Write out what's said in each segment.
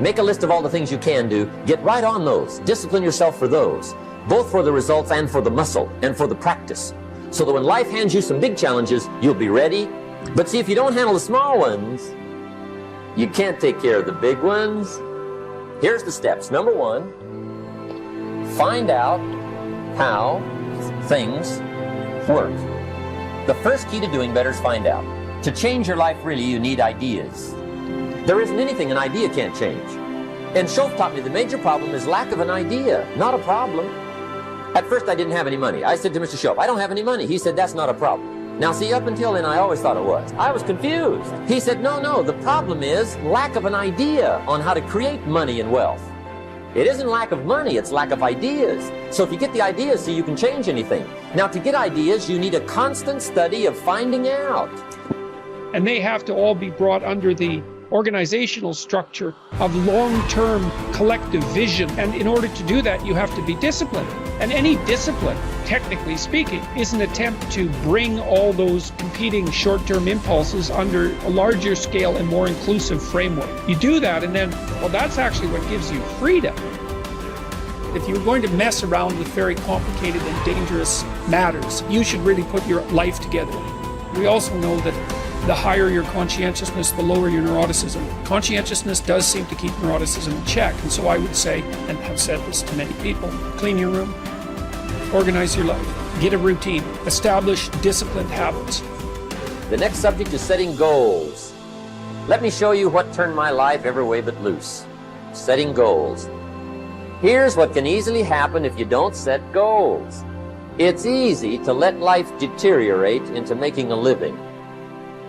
Make a list of all the things you can do. Get right on those. Discipline yourself for those, both for the results and for the muscle and for the practice, so that when life hands you some big challenges, you'll be ready. But see, if you don't handle the small ones, you can't take care of the big ones. Here's the steps. Number one, find out how things work. The first key to doing better is find out. To change your life, really, you need ideas. There isn't anything an idea can't change. And Schoaf taught me the major problem is lack of an idea, not a problem. At first, I didn't have any money. I said to Mr. Schoaf, I don't have any money. He said, that's not a problem. Now, see, up until then, I always thought it was. I was confused. He said, no, the problem is lack of an idea on how to create money and wealth. It isn't lack of money, it's lack of ideas. So if you get the ideas, so you can change anything. Now, to get ideas, you need a constant study of finding out. And they have to all be brought under the organizational structure of long-term collective vision. And in order to do that, you have to be disciplined. And any discipline, technically speaking, is an attempt to bring all those competing short-term impulses under a larger scale and more inclusive framework. You do that, and then, well, that's actually what gives you freedom. If you're going to mess around with very complicated and dangerous matters, you should really put your life together. We also know that the higher your conscientiousness, the lower your neuroticism. Conscientiousness does seem to keep neuroticism in check. And so I would say, and have said this to many people, clean your room, organize your life, get a routine, establish disciplined habits. The next subject is setting goals. Let me show you what turned my life every way but loose. Setting goals. Here's what can easily happen if you don't set goals. It's easy to let life deteriorate into making a living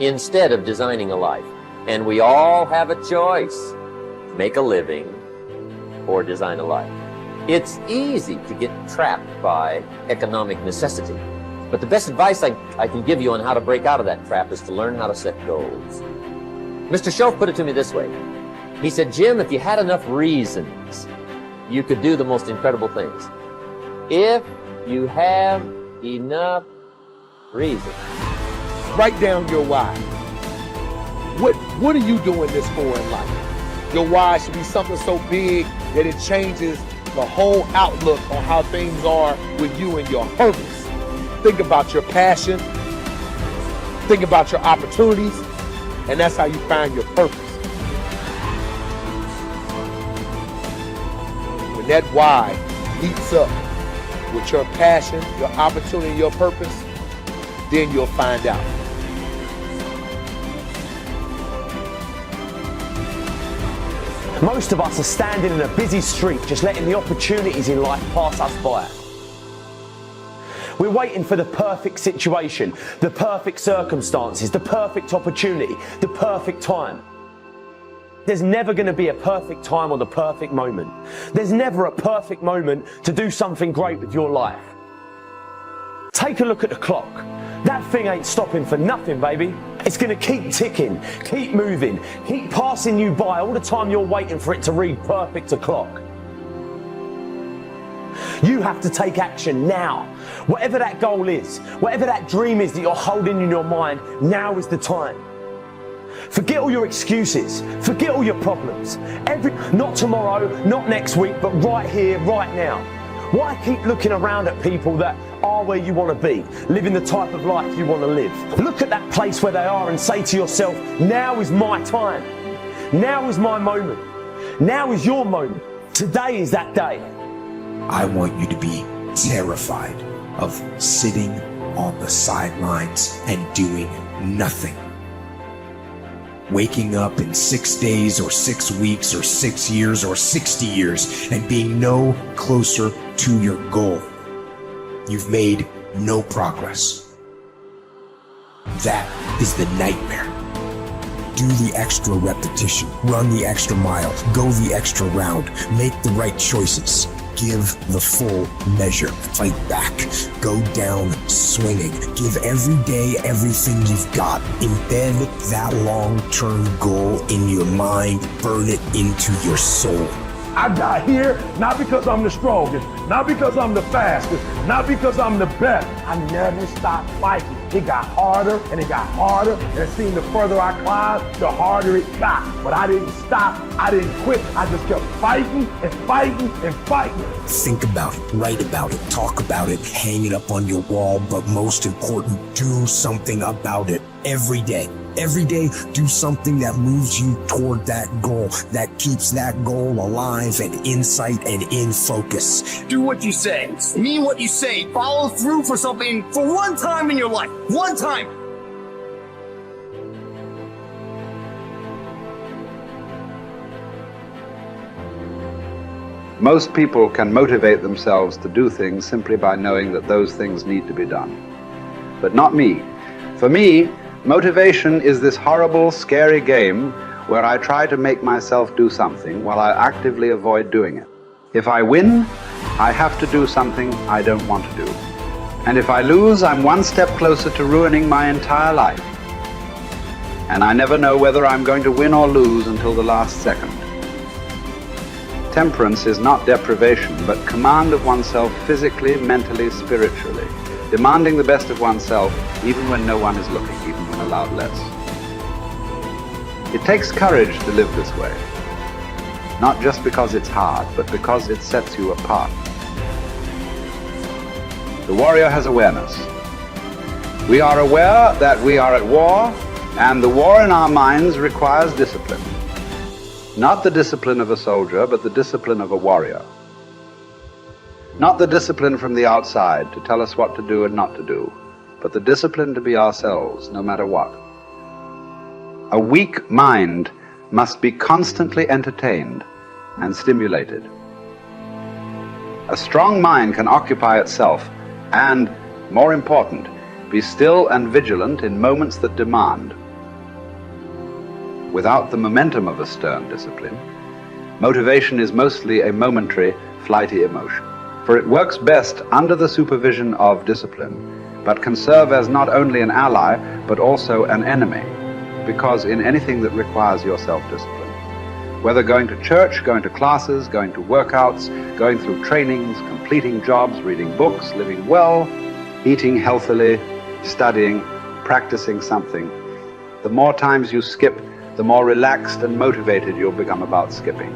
instead of designing a life. And we all have a choice. Make a living or design a life. It's easy to get trapped by economic necessity. But the best advice I can give you on how to break out of that trap is to learn how to set goals. Mr. Schoaf put it to me this way. He said, Jim, if you had enough reasons, you could do the most incredible things. If you have enough reasons. Write down your why. What are you doing this for in life? Your why should be something so big that it changes the whole outlook on how things are with you and your purpose. Think about your passion. Think about your opportunities. And that's how you find your purpose. When that why heats up with your passion, your opportunity, your purpose, then you'll find out. Most of us are standing in a busy street, just letting the opportunities in life pass us by. We're waiting for the perfect situation, the perfect circumstances, the perfect opportunity, the perfect time. There's never going to be a perfect time or the perfect moment. There's never a perfect moment to do something great with your life. Take a look at the clock. That thing ain't stopping for nothing, baby. It's going to keep ticking, keep moving, keep passing you by all the time you're waiting for it to read perfect o'clock. You have to take action now. Whatever that goal is, whatever that dream is that you're holding in your mind, now is the time. Forget all your excuses. Forget all your problems. Not tomorrow, not next week, but right here, right now. Why keep looking around at people that are where you want to be, living the type of life you want to live? Look at that place where they are and say to yourself, now is my time. Now is my moment. Now is your moment. Today is that day. I want you to be terrified of sitting on the sidelines and doing nothing. Waking up in 6 days or 6 weeks or 6 years or 60 years and being no closer to your goal. You've made no progress. That is the nightmare. Do the extra repetition, run the extra mile, go the extra round, make the right choices. Give the full measure, fight back, go down swinging, give every day everything you've got, embed that long-term goal in your mind, burn it into your soul. I got here not because I'm the strongest, not because I'm the fastest, not because I'm the best. I never stopped fighting. It got harder and it got harder, and it seemed the further I climbed, the harder it got. But I didn't stop, I didn't quit. I just kept fighting and fighting and fighting. Think about it, write about it, talk about it, hang it up on your wall, but most important, do something about it every day. Every day, do something that moves you toward that goal, that keeps that goal alive and in sight and in focus. Do what you say, mean what you say, follow through for something for one time in your life. One time. Most people can motivate themselves to do things simply by knowing that those things need to be done. But not me. For me, motivation is this horrible, scary game where I try to make myself do something while I actively avoid doing it. If I win, I have to do something I don't want to do. And if I lose, I'm one step closer to ruining my entire life. And I never know whether I'm going to win or lose until the last second. Temperance is not deprivation, but command of oneself physically, mentally, spiritually. Demanding the best of oneself, even when no one is looking, even when allowed less. It takes courage to live this way. Not just because it's hard, but because it sets you apart. The warrior has awareness. We are aware that we are at war, and the war in our minds requires discipline. Not the discipline of a soldier, but the discipline of a warrior. Not the discipline from the outside to tell us what to do and not to do, but the discipline to be ourselves, no matter what. A weak mind must be constantly entertained and stimulated. A strong mind can occupy itself and, more important, be still and vigilant in moments that demand. Without the momentum of a stern discipline, motivation is mostly a momentary, flighty emotion. For it works best under the supervision of discipline, but can serve as not only an ally, but also an enemy, because in anything that requires your self-discipline, whether going to church, going to classes, going to workouts, going through trainings, completing jobs, reading books, living well, eating healthily, studying, practicing something, the more times you skip, the more relaxed and motivated you'll become about skipping.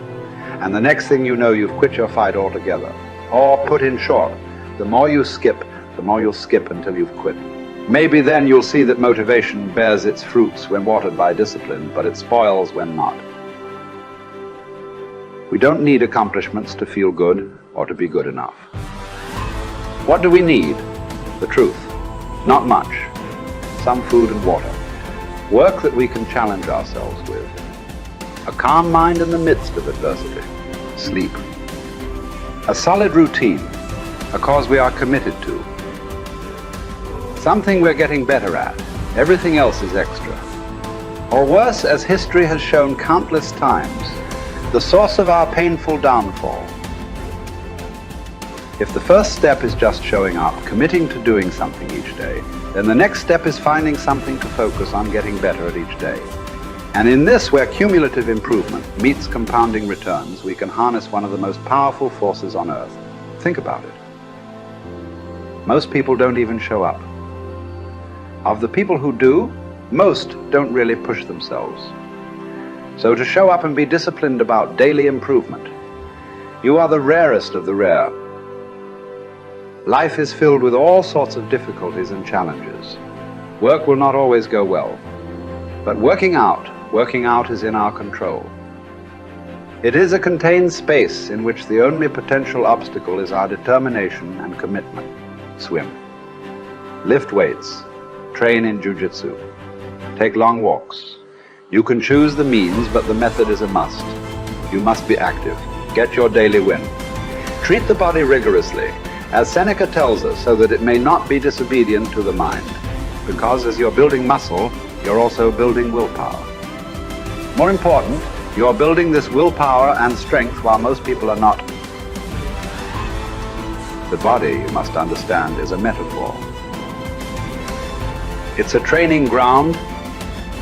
And the next thing you know, you've quit your fight altogether. Or put in short, the more you skip, the more you'll skip until you've quit. Maybe then you'll see that motivation bears its fruits when watered by discipline, but it spoils when not. We don't need accomplishments to feel good or to be good enough. What do we need? The truth. Not much. Some food and water. Work that we can challenge ourselves with. A calm mind in the midst of adversity. Sleep. A solid routine, a cause we are committed to. Something we're getting better at. Everything else is extra. Or worse, as history has shown countless times, the source of our painful downfall. If the first step is just showing up, committing to doing something each day, then the next step is finding something to focus on getting better at each day. And in this, where cumulative improvement meets compounding returns, we can harness one of the most powerful forces on earth. Think about it. Most people don't even show up. Of the people who do, most don't really push themselves. So to show up and be disciplined about daily improvement, you are the rarest of the rare. Life is filled with all sorts of difficulties and challenges. Work will not always go well. But working out is in our control. It is a contained space in which the only potential obstacle is our determination and commitment. Swim. Lift weights. Train in jiu-jitsu. Take long walks. You can choose the means, but the method is a must. You must be active. Get your daily win. Treat the body rigorously, as Seneca tells us, so that it may not be disobedient to the mind. Because as you're building muscle, you're also building willpower. More important, you're building this willpower and strength while most people are not. The body, you must understand, is a metaphor. It's a training ground,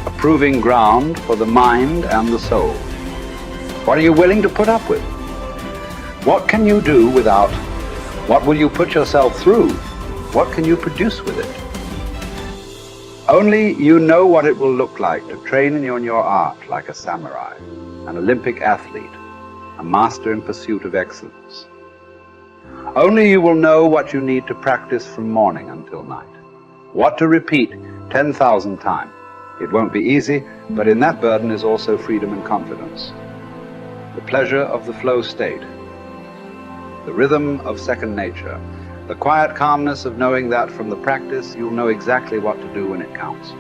a proving ground for the mind and the soul. What are you willing to put up with? What can you do without? What will you put yourself through? What can you produce with it? Only you know what it will look like to train in your art like a samurai, an Olympic athlete, a master in pursuit of excellence. Only you will know what you need to practice from morning until night, what to repeat 10,000 times. It won't be easy, but in that burden is also freedom and confidence. The pleasure of the flow state, the rhythm of second nature, the quiet calmness of knowing that from the practice you'll know exactly what to do when it counts,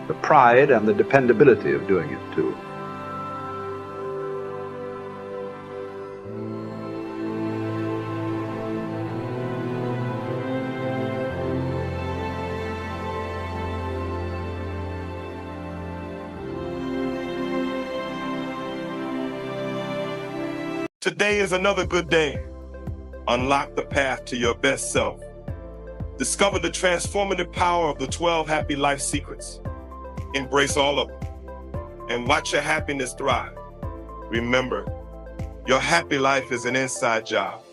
the pride and the dependability of doing it too. Today is another good day. Unlock the path to your best self. Discover the transformative power of the 12 happy life secrets. Embrace all of them and watch your happiness thrive. Remember, your happy life is an inside job.